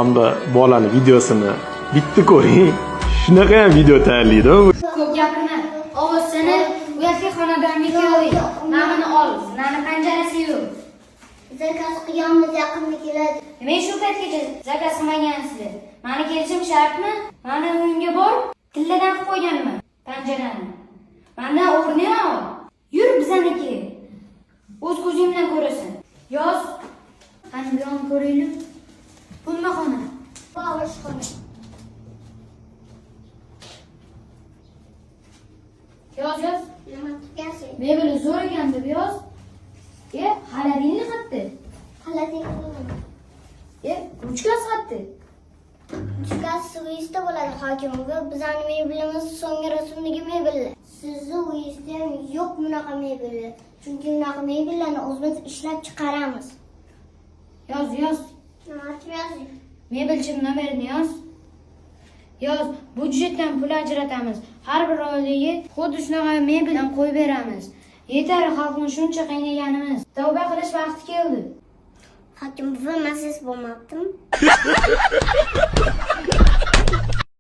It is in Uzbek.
Hamda bolani videosini bitta ko'ring. Shunaqa ham video tayyorlaydi. Ko'p gapirma. Ovozini bu yoqqa xonadonga keldik. Namini ol. Nani panjarasi yo'q. Zakaz qiyomimiz yaqinda keladi. Men shu paytgacha zakaz qilmagansizlar. Meni kelishim shartmi? Mani uyimga bor. Tilladan qilib qo'yganman panjarani. Mendan o'rni ol. Yur bizaniki. O'z ko'zing bilan ko'rasan. Yoz. Qani bu yoqni ko'raylik. Bunma xona. Bu oshxona. Yoz. Nima tutgansiz? Mebel zo'r ekan deb yoz. Xaladingni qatdi. Xalating. Ruchkasi qatdi. Chiqasi uyingizda bo'ladi hokim o'g'li. Bizning mebelimiz so'nggi rasmdagi mebellar. Sizni uyingizda ham yo'q bunaqa mebellar. Chunki bunaqa mebellarni o'zimiz ishlab chiqaramiz. Yoz. Nima aytyapsiz? Mebelchi nomerini yoz. Yoz, budjetdan pul ajratamiz. Har bir oilaga xuddi shunaqa mebeldan qo'yib beramiz. Yetar xalqni shuncha qiynaganimiz. Tavba qilish vaqti keldi. Hokim buva, men siz bo'lmabdim.